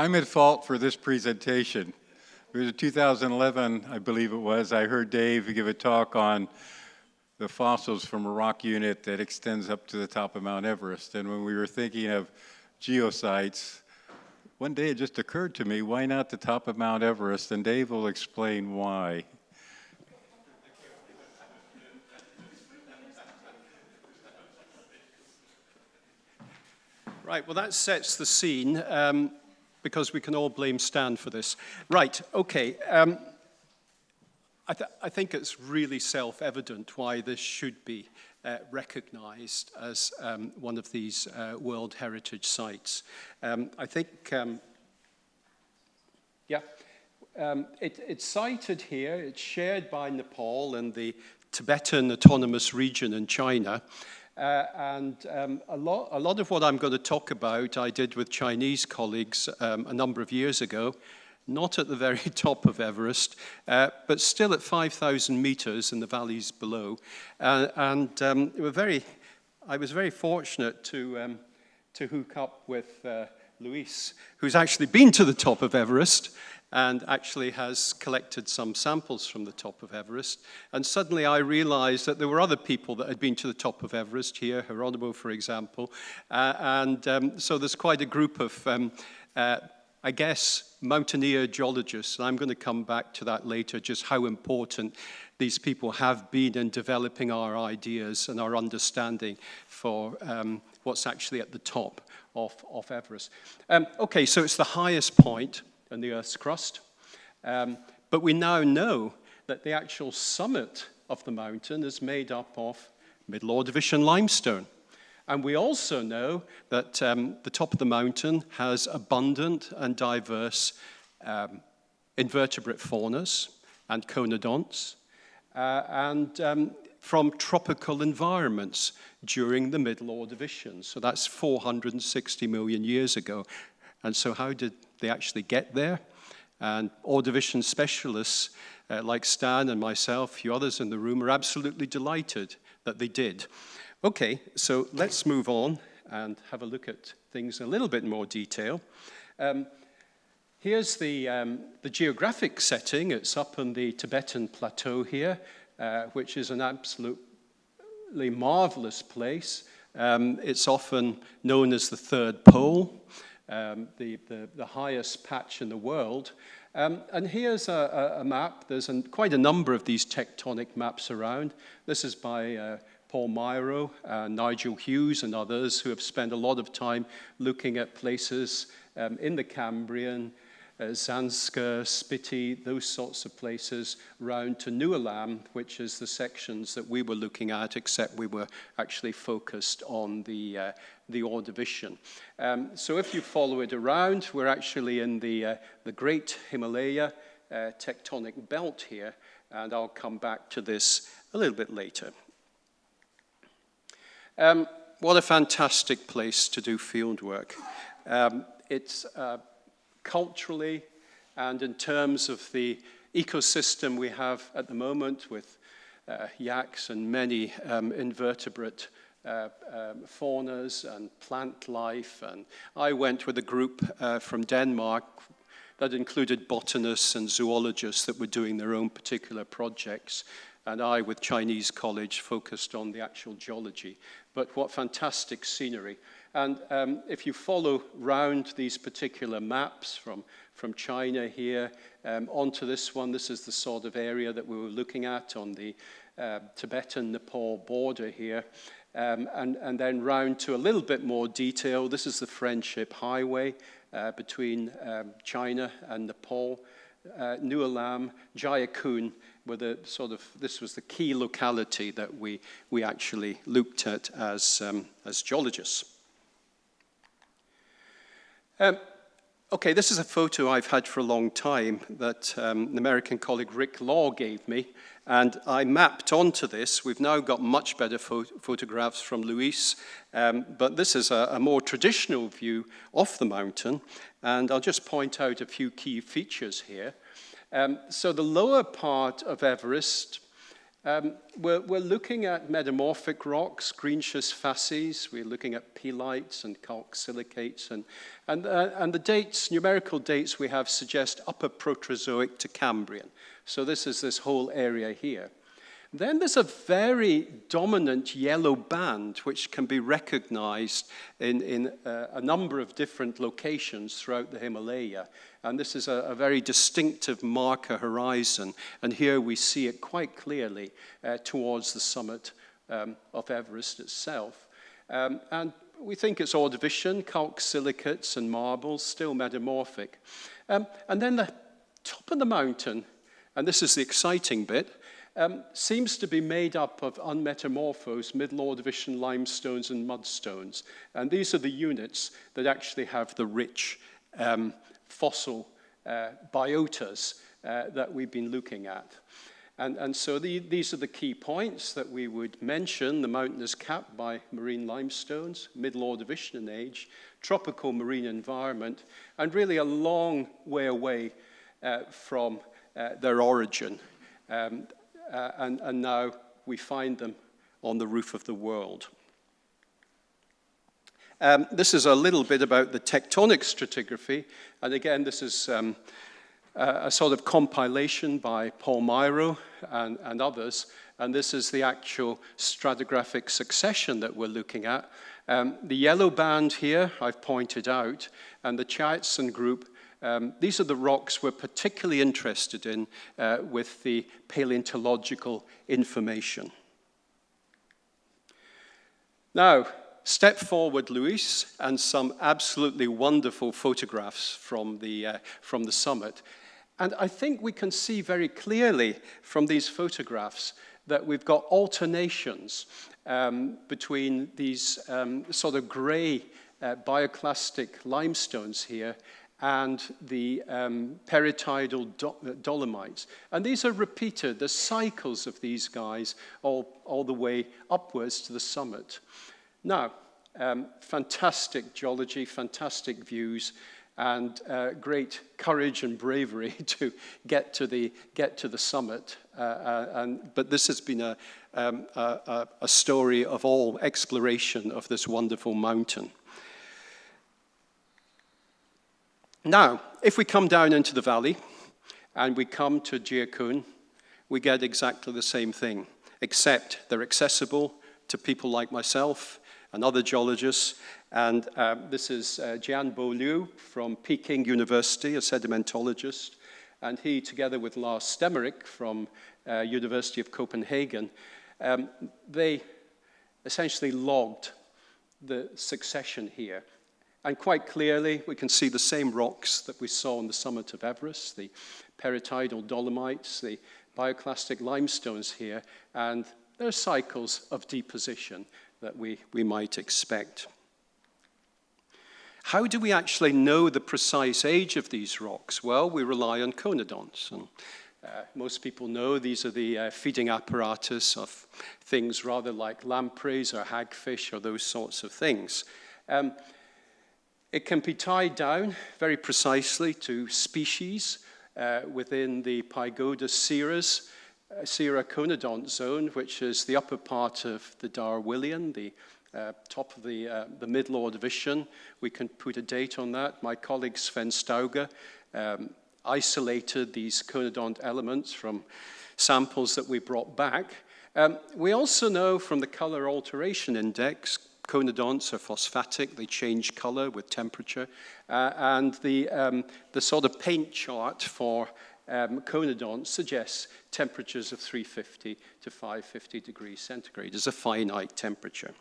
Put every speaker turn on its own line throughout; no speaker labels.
I'm at fault for this presentation. It was in 2011, I believe it was, I heard Dave give a talk on the fossils from a rock unit that extends up to the top of Mount Everest. And when we were thinking of geosites, one day it just occurred to me, why not the top of Mount Everest? And Dave will explain why.
Right, well that sets the scene because we can all blame Stan for this. Right, okay. I think it's really self-evident why this should be recognized as one of these World Heritage Sites. I think, it's cited here, it's shared by Nepal and the Tibetan Autonomous Region in China. A lot of what I'm going to talk about I did with Chinese colleagues a number of years ago, not at the very top of Everest, but still at 5,000 meters in the valleys below. I was very fortunate to hook up with Luis, who's actually been to the top of Everest and actually has collected some samples from the top of Everest. And suddenly I realized that there were other people that had been to the top of Everest here, Geronimo, for example. So there's quite a group of, I guess, mountaineer geologists. And I'm going to come back to that later, just how important these people have been in developing our ideas and our understanding for what's actually at the top of Everest. Okay, so it's the highest point in the Earth's crust. But we now know that the actual summit of the mountain is made up of Middle Ordovician limestone. And we also know that the top of the mountain has abundant and diverse invertebrate faunas and conodonts, from tropical environments during the Middle Ordovician. So that's 460 million years ago. And so how did they actually get there? And Ordovician specialists like Stan and myself, a few others in the room, are absolutely delighted that they did. Okay, so let's move on and have a look at things in a little bit more detail. Here's the geographic setting. It's up on the Tibetan plateau here, which is an absolutely marvelous place. It's often known as the third pole. The highest patch in the world. And here's a map. There's quite a number of these tectonic maps around. This is by Paul Myro, Nigel Hughes, and others who have spent a lot of time looking at places in the Cambrian, Zanskar, Spiti, those sorts of places, round to Nualam, which is the sections that we were looking at, except we were actually focused on the Ordovician. So if you follow it around, we're actually in the Great Himalaya tectonic belt here, and I'll come back to this a little bit later. What a fantastic place to do field work. It's culturally and in terms of the ecosystem we have at the moment with yaks and many invertebrate faunas and plant life. And I went with a group from Denmark that included botanists and zoologists that were doing their own particular projects. And I, with Chinese college, focused on the actual geology. But what fantastic scenery. And if you follow round these particular maps from China here onto this one, this is the sort of area that we were looking at on the Tibetan-Nepal border here. And then round to a little bit more detail. This is the Friendship Highway between China and Nepal. Nualam, Jayakhun were the this was the key locality that we actually looked at as geologists. Okay, this is a photo I've had for a long time that an American colleague, Rick Law, gave me, and I mapped onto this. We've now got much better photographs from Luis, but this is a more traditional view of the mountain, and I'll just point out a few key features here. So the lower part of Everest We're looking at metamorphic rocks, greenschist facies. We're looking at peelites and calc-silicates. And the dates, numerical dates we have suggest Upper Proterozoic to Cambrian. So this is this whole area here. Then there's a very dominant yellow band which can be recognized in a number of different locations throughout the Himalaya. And this is a very distinctive marker horizon. And here we see it quite clearly towards the summit of Everest itself. And we think it's Ordovician, calc-silicates and marbles, still metamorphic. And then the top of the mountain, and this is the exciting bit, seems to be made up of unmetamorphosed Middle Ordovician limestones and mudstones. And these are the units that actually have the rich fossil biotas that we've been looking at. And so these are the key points that we would mention. The mountain is capped by marine limestones, Middle Ordovician in age, tropical marine environment, and really a long way away from their origin. And now we find them on the roof of the world. This is a little bit about the tectonic stratigraphy. And again, this is a sort of compilation by Paul Myro and others. And this is the actual stratigraphic succession that we're looking at. The yellow band here, I've pointed out, and the Chiatson group, these are the rocks we're particularly interested in with the paleontological information. Now, step forward, Luis, and some absolutely wonderful photographs from the summit. And I think we can see very clearly from these photographs that we've got alternations between these sort of gray bioclastic limestones here and the peritidal dolomites. And these are repeated. There's cycles of these guys all the way upwards to the summit. Now, fantastic geology, fantastic views, and great courage and bravery to get to the summit. But this has been a story of all exploration of this wonderful mountain. Now, if we come down into the valley and we come to Jiakun, we get exactly the same thing, except they're accessible to people like myself and other geologists. And this is Jian Bo Liu from Peking University, a sedimentologist. And he, together with Lars Stemmerik from University of Copenhagen, they essentially logged the succession here. And quite clearly, we can see the same rocks that we saw on the summit of Everest, the peritidal dolomites, the bioclastic limestones here, and there are cycles of deposition that we might expect. How do we actually know the precise age of these rocks? Well, we rely on conodonts. And, most people know these are the feeding apparatus of things rather like lampreys or hagfish or those sorts of things. It can be tied down very precisely to species within the Pygoda Sierra conodont zone, which is the upper part of the Darwinian, the top of the Middle Ordovician. We can put a date on that. My colleague Sven Stauger isolated these conodont elements from samples that we brought back. We also know from the color alteration index, conodonts are phosphatic, they change color with temperature, and the sort of paint chart for conodonts suggests temperatures of 350 to 550 degrees centigrade as a finite temperature.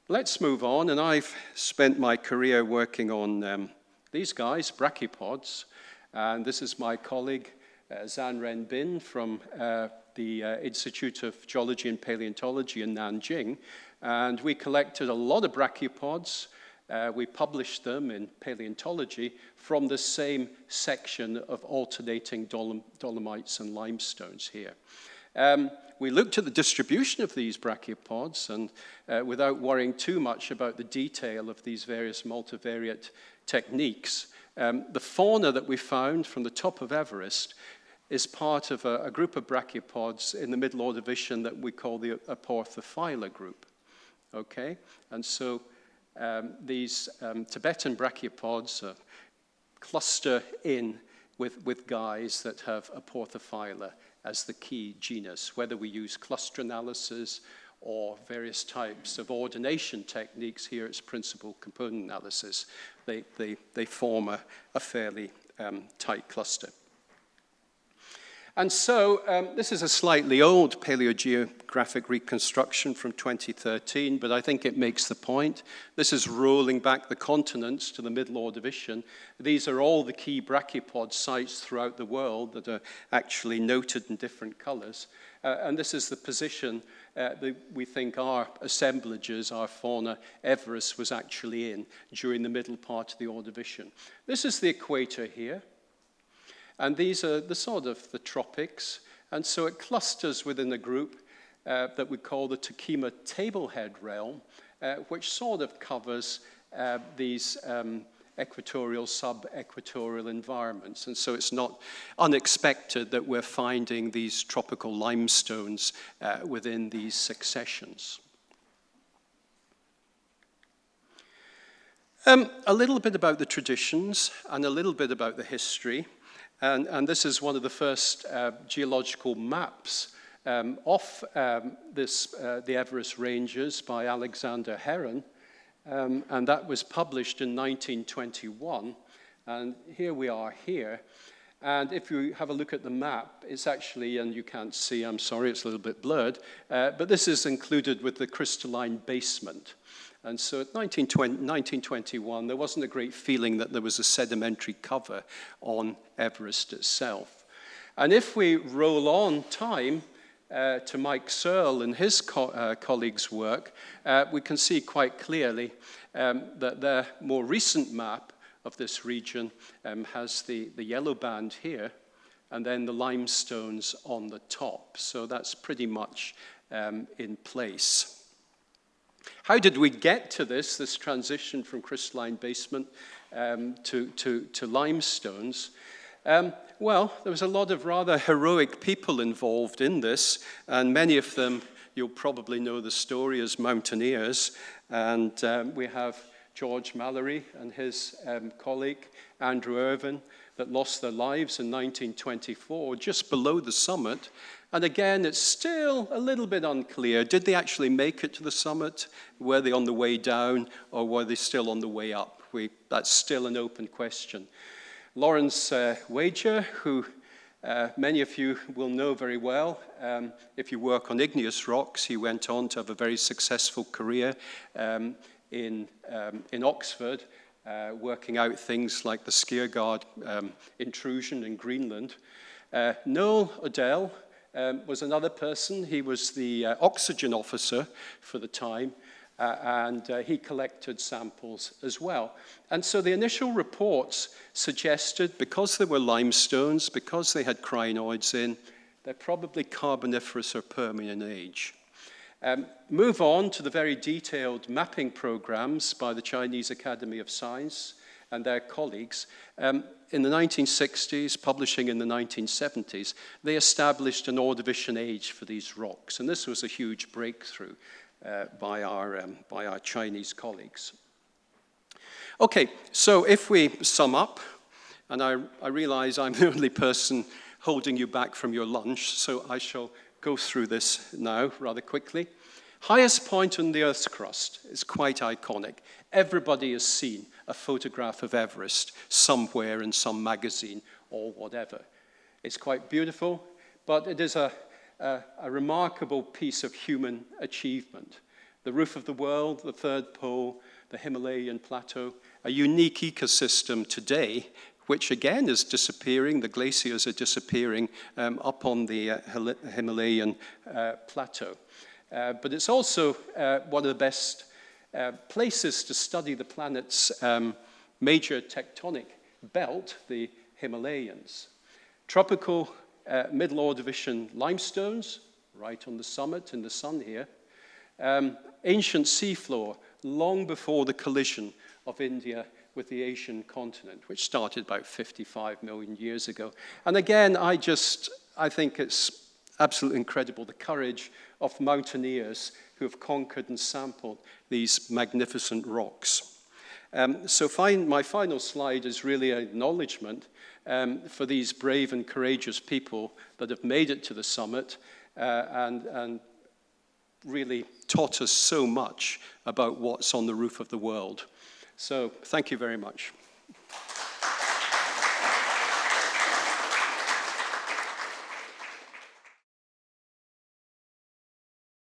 Let's move on, and I've spent my career working on these guys, brachiopods, and this is my colleague Zhan Ren Bin from the Institute of Geology and Paleontology in Nanjing. And we collected a lot of brachiopods. We published them in paleontology from the same section of alternating dolomites and limestones here. We looked at the distribution of these brachiopods, and without worrying too much about the detail of these various multivariate techniques, the fauna that we found from the top of Everest is part of a group of brachiopods in the Middle Ordovician that we call the Aporthophyla group. Okay, and so these Tibetan brachiopods cluster in with guys that have Aporthophyla as the key genus, whether we use cluster analysis or various types of ordination techniques. Here it's principal component analysis. They form a fairly tight cluster. And so this is a slightly old paleogeographic reconstruction from 2013, but I think it makes the point. This is rolling back the continents to the Middle Ordovician. These are all the key brachiopod sites throughout the world that are actually noted in different colors. And this is the position that we think our assemblages, our fauna, Everest was actually in during the middle part of the Ordovician. This is the equator here. And these are the sort of the tropics. And so it clusters within a group that we call the Takema tablehead realm, which sort of covers these equatorial, sub-equatorial environments. And so it's not unexpected that we're finding these tropical limestones within these successions. A little bit about the traditions and a little bit about the history. And this is one of the first geological maps of the Everest Ranges by Alexander Heron. And that was published in 1921. And here we are here. And if you have a look at the map, it's actually, and you can't see, I'm sorry, it's a little bit blurred, but this is included with the crystalline basement. And so at 1921, there wasn't a great feeling that there was a sedimentary cover on Everest itself. And if we roll on time to Mike Searle and his colleagues' work, we can see quite clearly that their more recent map of this region has the yellow band here, and then the limestones on the top. So that's pretty much in place. How did we get to this transition from crystalline basement to limestones? Well, there was a lot of rather heroic people involved in this, and many of them, you'll probably know the story as mountaineers. And we have George Mallory and his colleague, Andrew Irvin, that lost their lives in 1924, just below the summit. And again, it's still a little bit unclear. Did they actually make it to the summit? Were they on the way down, or were they still on the way up? That's still an open question. Lawrence Wager, who many of you will know very well, if you work on igneous rocks, he went on to have a very successful career in Oxford, working out things like the Skiergård intrusion in Greenland. Noel Odell was another person. He was the oxygen officer for the time, and he collected samples as well. And so the initial reports suggested, because there were limestones, because they had crinoids in, they're probably Carboniferous or Permian age. Move on to the very detailed mapping programs by the Chinese Academy of Science and their colleagues. In the 1960s, publishing in the 1970s, they established an Ordovician age for these rocks. And this was a huge breakthrough by our Chinese colleagues. Okay, so if we sum up, and I realize I'm the only person holding you back from your lunch, so I shall go through this now rather quickly. Highest point on the Earth's crust is quite iconic. Everybody has seen a photograph of Everest somewhere in some magazine or whatever. It's quite beautiful, but it is a remarkable piece of human achievement. The roof of the world, the third pole, the Himalayan plateau, a unique ecosystem today, which again is disappearing. The glaciers are disappearing up on the Himalayan plateau. But it's also one of the best places to study the planet's major tectonic belt, the Himalayas. Tropical Middle Ordovician limestones, right on the summit in the sun here. Ancient seafloor, long before the collision of India with the Asian continent, which started about 55 million years ago. And again, I think it's absolutely incredible, the courage of mountaineers who have conquered and sampled these magnificent rocks. So my final slide is really an acknowledgement for these brave and courageous people that have made it to the summit and really taught us so much about what's on the roof of the world. So thank you very much.